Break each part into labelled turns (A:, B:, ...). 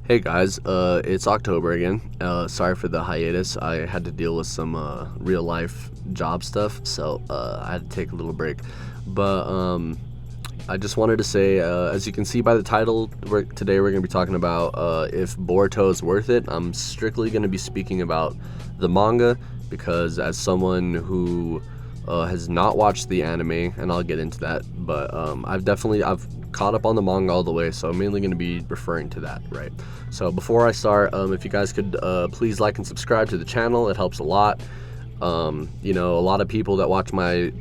A: Hey guys, it's October again. Sorry for the hiatus. I had to deal with some real life job stuff, so I had to take a little break. But I just wanted to say, as you can see by the title, today we're going to be talking about if Boruto is worth it. I'm strictly going to be speaking about the manga because as someone who has not watched the anime, and I'll get into that, but I've caught up on the manga all the way, so I'm mainly going to be referring to that, right? So before I start, if you guys could please like and subscribe to the channel, it helps a lot. A lot of people that watch my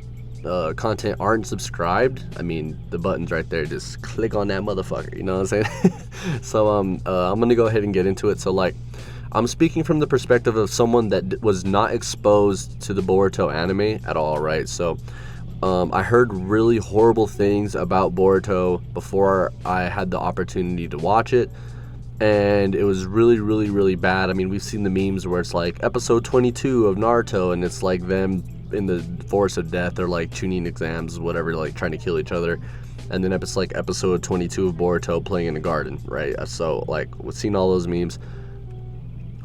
A: content aren't subscribed. I mean, the button's right there, just click on that motherfucker, you know what I'm saying? So I'm gonna go ahead and get into it. So like, I'm speaking from the perspective of someone that was not exposed to the Boruto anime at all, right? So I heard really horrible things about Boruto before I had the opportunity to watch it, and it was really, really, really bad. I mean, we've seen the memes where it's like episode 22 of Naruto, and it's like them in the forest of death, or like tuning exams, whatever, like trying to kill each other. And then it's like episode 22 of Boruto playing in a garden, right? So like, we've seen all those memes.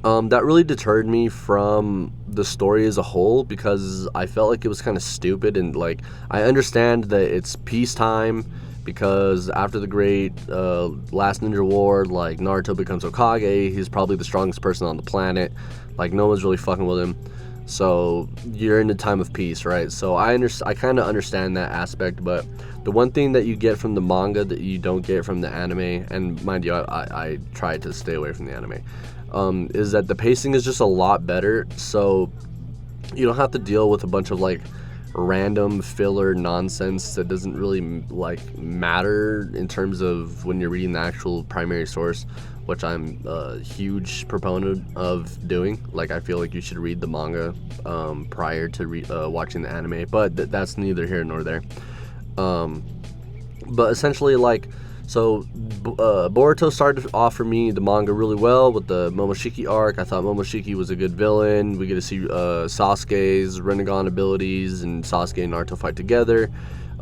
A: That really deterred me from the story as a whole because I felt like it was kind of stupid. And like, I understand that it's peacetime because after the great last ninja war, like Naruto becomes Hokage. He's probably the strongest person on the planet. Like, no one's really fucking with him. So you're in a time of peace, right? So I kind of understand that aspect, but the one thing that you get from the manga that you don't get from the anime, and mind you, I tried to stay away from the anime, is that the pacing is just a lot better. So you don't have to deal with a bunch of like random filler nonsense that doesn't really like matter in terms of when you're reading the actual primary source, which I'm a huge proponent of doing. Like, I feel like you should read the manga prior to watching the anime, but that's neither here nor there. But essentially, like, so Boruto started off for me the manga really well with the Momoshiki arc. I thought Momoshiki was a good villain. We get to see Sasuke's Rinnegan abilities and Sasuke and Naruto fight together.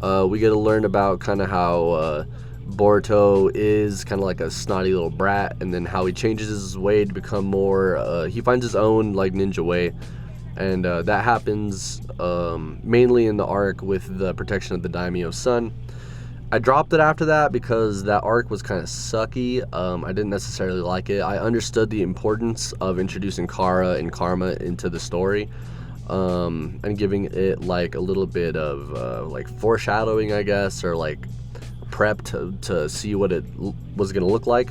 A: We get to learn about kind of how Boruto is kind of like a snotty little brat, and then how he changes his way to become more, he finds his own like ninja way. And that happens mainly in the arc with the protection of the daimyo's son. I dropped it after that because that arc was kind of sucky. I didn't necessarily like it. I understood the importance of introducing Kara and Karma into the story, and giving it like a little bit of like foreshadowing, I guess, or like prep to see what it was going to look like.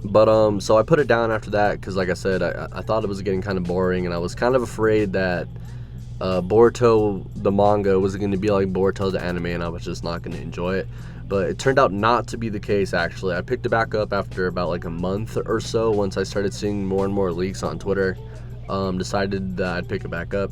A: But so I put it down after that because, like I said, I thought it was getting kind of boring, and I was kind of afraid that Boruto the manga was going to be like Boruto the anime, and I was just not going to enjoy it. But it turned out not to be the case, actually. I picked it back up after about like a month or so, once I started seeing more and more leaks on Twitter. Decided that I'd pick it back up,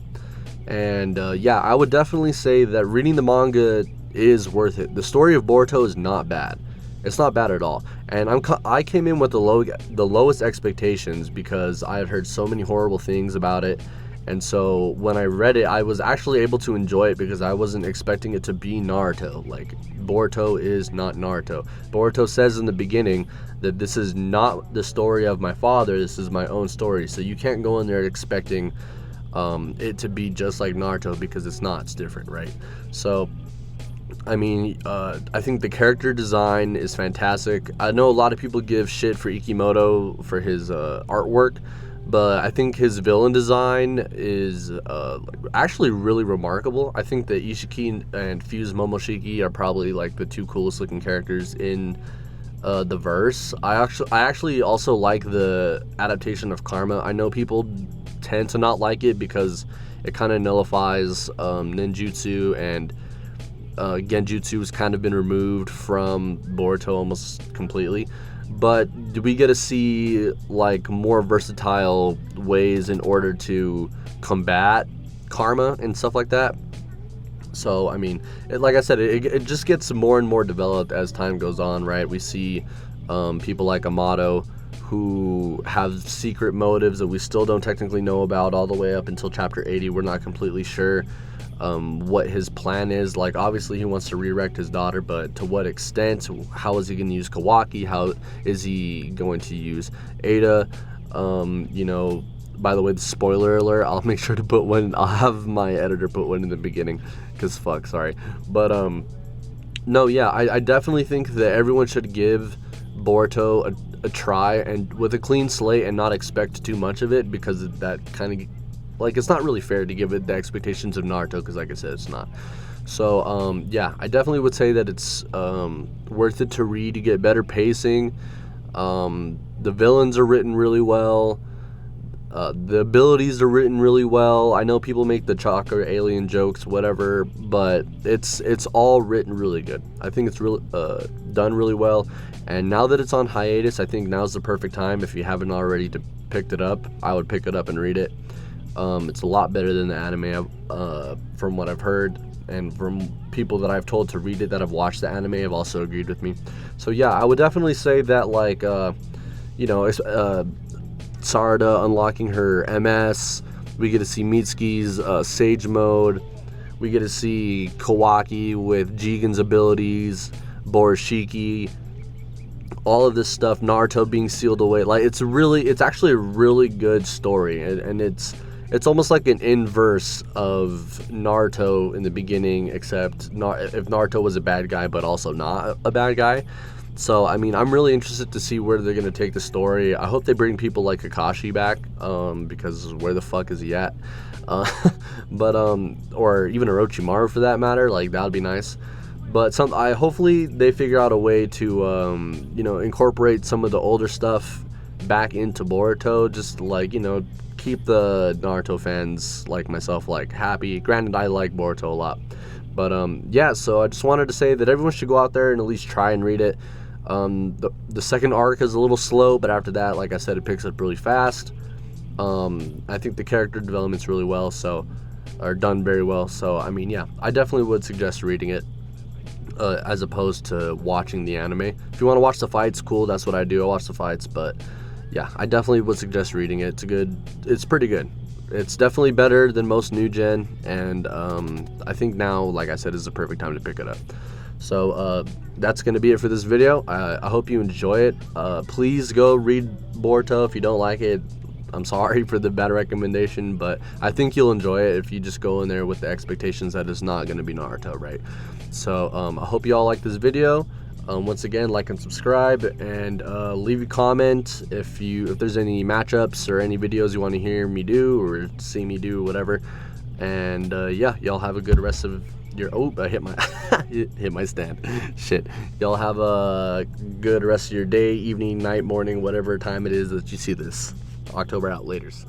A: and yeah, I would definitely say that reading the manga is worth it. The story of Boruto is not bad. It's not bad at all, and I came in with the lowest expectations because I had heard so many horrible things about it. And so when I read it, I was actually able to enjoy it because I wasn't expecting it to be Naruto. Like, Boruto is not Naruto. Boruto says in the beginning that this is not the story of my father, this is my own story. So you can't go in there expecting it to be just like Naruto, because it's not, it's different, right? So, I mean, I think the character design is fantastic. I know a lot of people give shit for Ikimoto for his artwork, but I think his villain design is actually really remarkable. I think that Isshiki and Fuse Momoshiki are probably like the two coolest looking characters in the verse. I actually also like the adaptation of Karma. I know people tend to not like it because it kind of nullifies ninjutsu, and genjutsu has kind of been removed from Boruto almost completely. But do we get to see like more versatile ways in order to combat karma and stuff like that? So I mean, like I said, it just gets more and more developed as time goes on, right? We see people like Amato who have secret motives that we still don't technically know about all the way up until chapter 80. We're not completely sure. what his plan is. Like, obviously he wants to resurrect his daughter, but to what extent? How is he going to use Kawaki? How is he going to use Ada? You know, by the way, the spoiler alert, I'll make sure to put one, I'll have my editor put one in the beginning, because fuck, sorry. But no, yeah, I definitely think that everyone should give Boruto a try, and with a clean slate, and not expect too much of it, because that kind of, like, it's not really fair to give it the expectations of Naruto, because like I said, it's not. So yeah, I definitely would say that it's worth it to read. You get better pacing. The villains are written really well. The abilities are written really well. I know people make the chakra alien jokes, whatever, but it's all written really good. I think it's really done really well. And now that it's on hiatus, I think now's the perfect time. If you haven't already picked it up, I would pick it up and read it. It's a lot better than the anime, from what I've heard, and from people that I've told to read it that have watched the anime have also agreed with me. So yeah, I would definitely say that, like, you know, Sarada unlocking her MS, we get to see Mitsuki's Sage Mode, we get to see Kawaki with Jigen's abilities, Borushiki, all of this stuff, Naruto being sealed away. Like, it's actually a really good story, and it's almost like an inverse of Naruto in the beginning, except if Naruto was a bad guy but also not a bad guy. So, I mean, I'm really interested to see where they're going to take the story. I hope they bring people like Kakashi back, because where the fuck is he at? But or even Orochimaru for that matter, like, that would be nice. But hopefully they figure out a way to, you know, incorporate some of the older stuff back into Boruto, just, like, you know, keep the Naruto fans like myself, like, happy. Granted, I like Boruto a lot. But yeah, so I just wanted to say that everyone should go out there and at least try and read it. The second arc is a little slow, but after that, like I said, it picks up really fast. I think the character development's really well, are done very well. So, I mean, yeah, I definitely would suggest reading it, as opposed to watching the anime. If you want to watch the fights, cool, that's what I do. I watch the fights, but yeah, I definitely would suggest reading it. It's pretty good. It's definitely better than most new gen, and I think now, like I said, is the perfect time to pick it up. So that's going to be it for this video. I hope you enjoy it. Please go read Boruto. If you don't like it, I'm sorry for the bad recommendation, but I think you'll enjoy it if you just go in there with the expectations that it's not going to be Naruto, right? So I hope you all like this video. Once again, like and subscribe, and leave a comment if there's any matchups or any videos you want to hear me do or see me do, whatever. And yeah, y'all have a good rest of your I hit my hit my stand. Shit. Y'all have a good rest of your day, evening, night, morning, whatever time it is that you see this. October out. Laters.